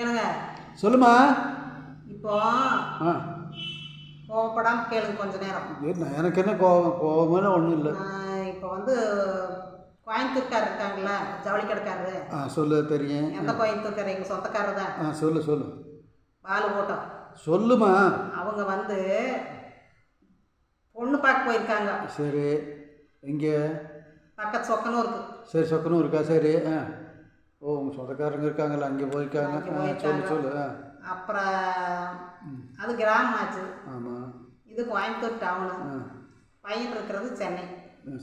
ஏனுங்க சொல்லுமா. இப்போ ஆ கோவப்படாமல் கேளுங்க கொஞ்ச நேரம். எனக்கு என்ன கோவமான ஒன்றும் இல்லை. இப்போ வந்து கோயம்புத்தூர்காரர் இருக்காங்களா, ஜவுளி கடைக்காரரு. சொல்லு, தெரியும். எந்த கோயம்புத்தூர்காரர்? எங்கள் சொந்தக்காரர் தான். சொல்லு சொல்லு. பாலு ஓட்டம். சொல்லுமா. அவங்க வந்து பொண்ணு பார்க்க போயிருக்காங்க. சரி, எங்கே? பக்கத்து சொக்கனூருக்கு. சரி, சொக்கனும் இருக்கா? சரி. ஓ, உங்கள் சொந்தக்காரங்க இருக்காங்களா, அங்கே போயிருக்காங்க. சொல்லு சொல்லு. அப்புறம் அது கிராமம் ஆச்சு. ஆமாம். இது கோயம்புத்தூர் டவுனு. பையன் இருக்கிறது சென்னை.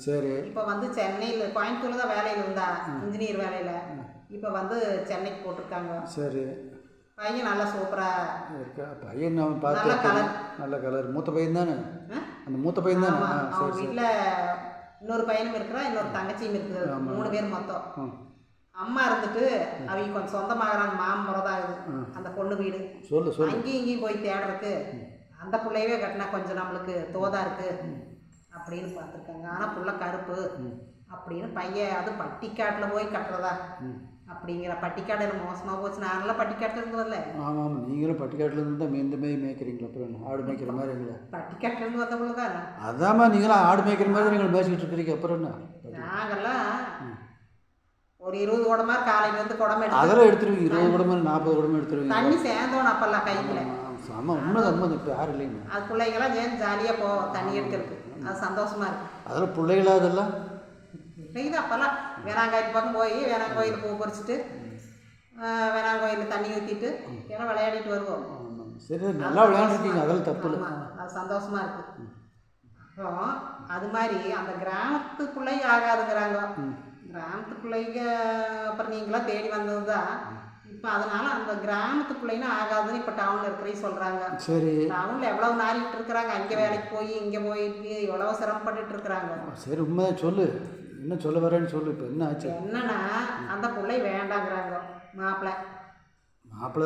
சரி. இப்போ வந்து சென்னையில், கோயம்புத்தூரில் தான் வேலையில் இருந்தா, இன்ஜினியர் வேலையில். இப்போ வந்து சென்னைக்கு போட்டிருக்காங்க. சரி. பையன் நல்லா சூப்பராக இருக்கா? பையன் நான் பார்த்து நல்ல கலர். மூத்த பையன் தானே? அந்த மூத்த பையன் தானே? அவங்க வீட்டில் இன்னொரு பையனும் இருக்கிறா, இன்னொரு தங்கச்சியும் இருக்குது. 3 பேர் மொத்தம். அம்மா இருந்துட்டு அவங்க கொஞ்சம் சொந்தமாகறாங்க. மாமரம் தான் ஆகுது அந்த பொண்ணு வீடு. சொல்லு சொல்லு. அங்கேயும் இங்கேயும் போய் தேடுறதுக்கு அந்த பிள்ளையவே கட்டினா கொஞ்சம் நம்மளுக்கு தோதா இருக்கு அப்படின்னு பார்த்துருக்காங்க. ஆனால் புள்ள கருப்பு அப்படின்னு பையன் அது பட்டிக்காட்டில் போய் கட்டுறதா அப்படிங்கிற. பட்டிக்காட்டில் மோசமாக போச்சு. நாங்களாம் பட்டிக்காட்டில் இருந்து வரல. ஆமாம் ஆமாம், நீங்களும் பட்டிக்காட்டிலேருந்து தான் இந்த மாதிரி மேய்க்கிறீங்களா? அப்புறம் ஆடு மேய்க்கிற மாதிரி எங்களை பட்டிக்காட்டிலேருந்து வந்தவங்கள தான். அதாம்மா, நீங்களாம் ஆடு மேய்க்கிற மாதிரி நீங்கள் மேய்ச்சிக்கிட்டு இருக்கிறீங்க. அப்புறம் என்ன? நாங்கள்லாம் ஒரு 20 குடமா காலையிலேருந்து குடமே அதெல்லாம் எடுத்துருவீங்க. 20 குடமா 40 குடமா எடுத்துருவீங்க. தண்ணி சேர்ந்தோன்னு அப்பெல்லாம் கையில். ஆமாம், உண்மைதான் உண்மை. இப்போ யாரும் இல்லைங்க. அது பிள்ளைங்களாம் சேர்ந்து ஜாலியாக போவோம் தண்ணி எடுக்கிறதுக்கு. அது சந்தோஷமா இருக்கு. அதெல்லாம் பிள்ளைகளா? அதெல்லாம் பிள்ளைங்க தான். அப்போல்லாம் வேணாங்காய்க்கு பக்கம் போய் வேணாங்கோயில் பூ பறிச்சுட்டு வேணாங்கோயில் தண்ணி ஊற்றிட்டு எல்லாம் விளையாடிட்டு வருவோம். சரி, நல்லா விளையாண்டுருக்கீங்க. அதெல்லாம் தப்பு இல்லை. அது சந்தோஷமா இருக்கு. அப்புறம் அது மாதிரி அந்த கிராமத்து பிள்ளைங்க ஆகாதுங்கிறாங்க. கிராமத்து பிள்ளைங்க அப்புறம் நீங்களாம் தேடி வந்தது தான். இப்போ அதனால அந்த கிராமத்து பிள்ளைங்க ஆகாதுன்னு இப்போ டவுனில் இருக்கிறீங்க சொல்கிறாங்க. சரி. டவுனில் எவ்வளோ நாரிட்டு இருக்கிறாங்க. அங்கே வேலைக்கு போய் இங்கே போயிட்டு எவ்வளோ சிரமப்பட்டுட்டு இருக்கிறாங்க. சரி, உண்மை சொல்லு. என்ன சொல்ல வரேன்னு சொல்லு. இப்போ என்ன ஆச்சு? என்னன்னா அந்த பிள்ளை வேண்டாங்கிறாங்க. மாப்பிள்ளை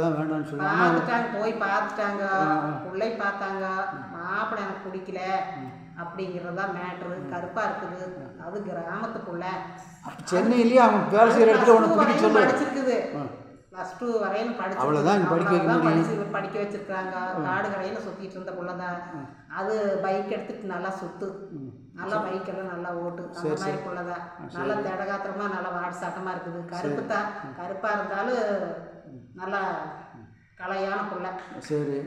தான் வேண்டாம்னு சொல்லி பார்த்துட்டாங்க. போய் பார்த்துட்டாங்க, பிள்ளை பார்த்தாங்க. மாப்பிள்ளை எனக்கு பிடிக்கல அப்படிங்கிறதா மேட்ரு. கருப்பாக இருக்குது. அது கிராமத்துக்குள்ள சென்னையிலேயே அவன் வேலை செய்கிற இடத்துல உனக்கு பிடிக்க சொல்லு. படிச்சிருக்குது. +2 வரையிலும் படிச்சு அவ்வளோதான் படிக்க வச்சிருக்காங்க. காடு கடையில் சுற்றிட்டு இருந்த பிள்ளைதான் அது. பைக் எடுத்துட்டு நல்லா சுற்று, நல்லா பைக்கெல்லாம் நல்லா ஓட்டு. அந்த மாதிரி பிள்ளைதான். நல்லா திடகாத்திரமா நல்லா வாடு சட்டமாக இருக்குது. கருப்பு தான். கருப்பாக இருந்தாலும் நல்லா கலையான பிள்ளை. சரி.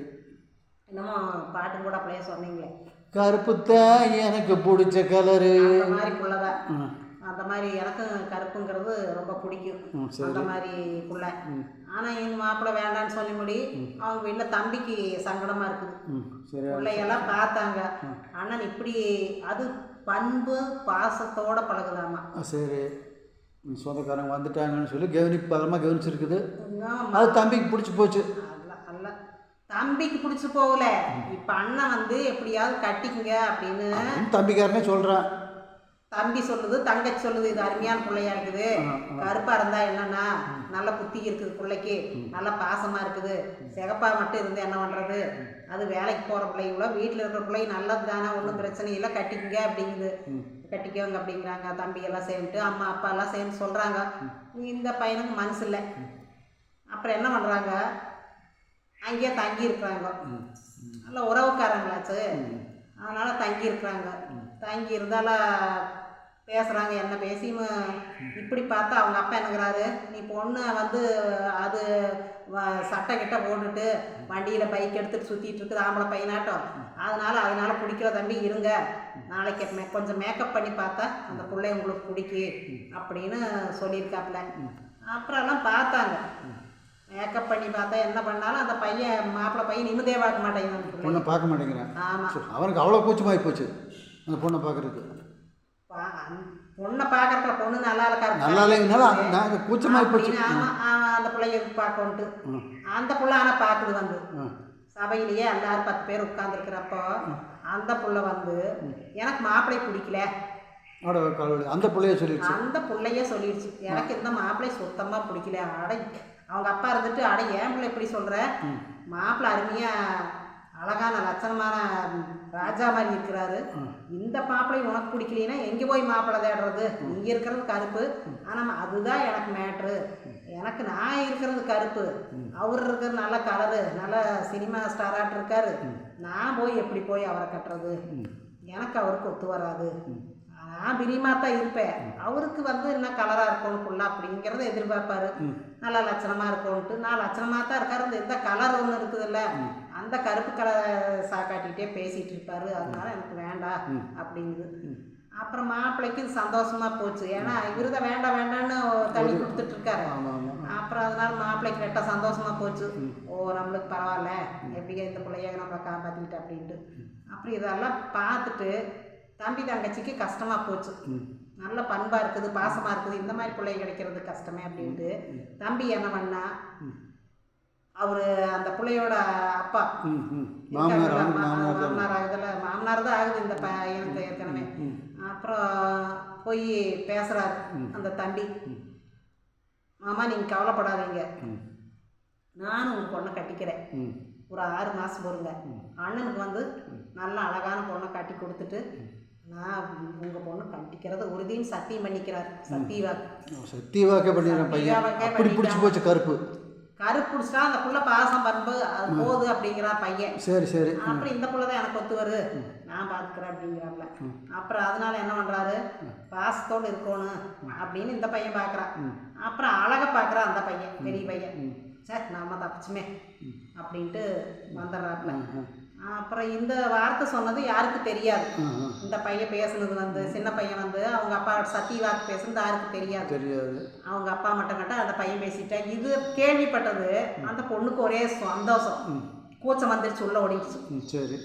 என்னமோ பாட்டு கூட அப்படியே சொன்னீங்களே, கருப்புத்தான் எனக்கு பிடிச்ச கலரு. அந்த மாதிரி பிள்ளைதான். அந்த மாதிரி எனக்கும் கருப்புங்கிறது ரொம்ப பிடிக்கும். அந்த மாதிரி பிள்ளை. ஆனால் எங்கள் மாப்பிள்ளை வேண்டான்னு சொல்லி முடி. அவங்க வீட்டில் தம்பிக்கு சங்கடமாக இருக்குது. பிள்ளையெல்லாம் பார்த்தாங்க. ஆனால் இப்படி அது பண்பு பாசத்தோட பழகுதாமா. சரி, சொந்தக்காரங்க வந்துட்டாங்கன்னு சொல்லி பலமாக கவனிச்சிருக்குது. அது தம்பிக்கு பிடிச்சி போச்சு. அல்ல, தம்பிக்கு பிடிச்சி போகல. இப்போ அண்ணன் வந்து எப்படியாவது கட்டிக்குங்க அப்படின்னு தம்பிக்காரனே சொல்கிறான். தம்பி சொல்லுது, தங்கச்சி சொல்லுது, இது அருமையான பிள்ளையா இருக்குது. கருப்பாக இருந்தா என்னன்னா நல்ல புத்தி இருக்குது பிள்ளைக்கு, நல்ல பாசமாக இருக்குது. சிகப்பாக மட்டும் இருந்து என்ன பண்ணுறது? அது வேலைக்கு போகிற பிள்ளைங்களோ வீட்டில் இருக்கிற பிள்ளைங்க நல்லது தானே, ஒன்றும் பிரச்சனை இல்லை, கட்டிக்குங்க அப்படிங்குது. கட்டிக்கோங்க அப்படிங்கிறாங்க. தம்பியெல்லாம் சேர்ந்துட்டு அம்மா அப்பா எல்லாம் சேர்ந்து சொல்கிறாங்க. இந்த பையனுக்கு மனசு இல்லை. அப்புறம் என்ன பண்ணுறாங்க? அங்கேயே தங்கி இருக்கிறாங்க. நல்ல உறவுக்காரங்களாச்சு. அதனால் தங்கி இருக்கிறாங்க. தங்கி இருந்தாலும் பேசுகிறாங்க. என்ன பேசியும் இப்படி பார்த்தா அவங்க அப்பா என்னங்கிறாரு, நீ பொண்ணு வந்து அது சட்டை கிட்ட போட்டுட்டு வண்டியில் பைக் எடுத்துகிட்டு சுற்றிட்டு இருக்குது ஆம்பளை பையனாட்டம். அதனால பிடிக்கிற தம்பி இருங்க, நாளைக்கு கொஞ்சம் மேக்கப் பண்ணி பார்த்தா அந்த பிள்ளை உங்களுக்கு பிடிக்கி அப்படின்னு சொல்லியிருக்காப்புல. அப்புறம்லாம் பார்த்தாங்க. மேக்கப் பண்ணி பார்த்தா என்ன பண்ணாலும் அந்த பையன் மாப்பிள்ளை பையன் நிம்மதியே பார்க்க மாட்டேங்கிறான். பொண்ணை பார்க்க மாட்டேங்கிறான். ஆமாம், அவனுக்கு அவ்வளோ கூச்சமாகி போச்சு அந்த பொண்ணை பார்க்குறதுக்கு. பொண்ணை பார்க்கறதுல பொண்ணு நல்லா நல்லா இல்லைங்கனாலும் நாங்கள் கூச்சமாகி போச்சு. ஆமாம், அந்த பிள்ளைய பார்க்கணுன்ட்டு அந்த பிள்ளை ஆனால் பார்க்குது. வந்து சபையிலேயே எல்லாரும் 10 பேர் உட்காந்துருக்கிறப்போ அந்த பிள்ளை வந்து எனக்கு மாப்பிள்ளையை பிடிக்கல. அந்த பிள்ளைய சொல்லிடுச்சு. அந்த பிள்ளையே சொல்லிடுச்சு, எனக்கு இந்த மாப்பிள்ளை சுத்தமாக பிடிக்கல. அவங்க அப்பா இருந்துட்டு ஏன் பிள்ளை இப்படி சொல்கிற? மாப்பிள்ளை அருமையாக அழகான லட்சணமான ராஜா மாதிரி இருக்கிறாரு. இந்த மாப்பிள்ளை உனக்கு பிடிக்கலன்னா எங்கே போய் மாப்பிள்ளை தேடுறது? இங்கே இருக்கிறது கருப்பு. ஆனால் அதுதான் எனக்கு மேட்ரு. எனக்கு நான் இருக்கிறது கருப்பு, அவர் இருக்கிறது நல்ல கலரு, நல்ல சினிமா ஸ்டாராட்டு இருக்காரு. நான் போய் எப்படி போய் அவரை கட்டுறது? எனக்கு அவருக்கு ஒத்து வராது. நான் பிரியமாக தான் இருப்பேன். அவருக்கு வந்து என்ன கலராக இருக்கணும் ஃபுல்லாக அப்படிங்கிறத எதிர்பார்ப்பாரு. நல்லா லட்சணமாக இருக்கணுன்ட்டு. நான் லட்சணமாக தான் இருக்காரு. இந்த கலர் ஒன்று இருக்குதுல்ல, அந்த கருப்பு கலரை சாக்காட்டிகிட்டே பேசிகிட்டு இருப்பாரு. அதனால எனக்கு வேண்டாம் அப்படிங்குது. அப்புறம் மாப்பிள்ளைக்கு இது சந்தோஷமாக போச்சு. ஏன்னா இவரு தான் வேண்டாம் வேண்டான்னு தள்ளி கொடுத்துட்ருக்காரு. அப்புறம் அதனால மாப்பிள்ளைக்கு ரெட்ட சந்தோஷமாக போச்சு. ஓ, நம்மளுக்கு பரவாயில்ல, எப்படிங்க இந்த பிள்ளைய நம்மளை காப்பாற்றிக்கிட்டு அப்படின்ட்டு. அப்புறம் இதெல்லாம் பார்த்துட்டு தம்பி தங்கச்சிக்கு கஷ்டமாக போச்சு. நல்ல பண்பாக இருக்குது, பாசமாக இருக்குது, இந்த மாதிரி பிள்ளை கிடைக்கிறது கஷ்டமே அப்படின்ட்டு தம்பி என்ன பண்ணா, அவர் அந்த பிள்ளையோட அப்பா மாமனார் ஆகுதுல, மாமனார் தான் ஆகுது இந்த பையனுக்கு ஏற்கனவே. அப்புறம் போய் பேசுகிறாரு அந்த தம்பி, மாமா நீங்கள் கவலைப்படாதீங்க, நானும் உங்கள் பொண்ணை கட்டிக்கிறேன், ஒரு 6 மாதம் பொறுங்க, அண்ணனுக்கு வந்து நல்ல அழகான பொண்ணை கட்டி கொடுத்துட்டு நான் உங்கள் பொண்ணு கட்டிக்கிறத உறுதின்னு சத்தியம் பண்ணிக்கிறார். சத்தியவாக்கே பண்ணிடுறேன் பையன். அப்படி பிடிச்சி போச்சு கருப்பு பிடிச்சிட்டா அந்த புள்ள பாசம் பண்பு அது போகுது அப்படிங்கிறான் பையன். சரி சரி. அப்புறம் இந்த புள்ள தான் எனக்கு ஒத்து வரு, நான் பார்த்துக்கிறேன் அப்படிங்கிறாப்ல. அப்புறம் அதனால என்ன பண்ணுறாரு, பாசத்தோடு இருக்கணும் அப்படின்னு இந்த பையன் பார்க்குறான். அப்புறம் அழகை பார்க்குறான் அந்த பையன், பெரிய பையன். சார் நாம தப்பிச்சுமே அப்படின்ட்டு வந்துடுறாப்புல. அப்புறம் இந்த வார்த்தை சொன்னது யாருக்கு தெரியாது. இந்த பையன் பேசுனது வந்து சின்ன பையன் வந்து அவங்க அப்பா சத்தியவாக்கு பேசுனது யாருக்கு தெரியாது. அவங்க அப்பா மட்டும் கட்ட அந்த பையன் பேசிட்டா. இது கேள்விப்பட்டது அந்த பொண்ணுக்கு ஒரே சந்தோஷம், கூச்சம் வந்துடுச்சு, உள்ள ஓடிடுச்சு. சரி.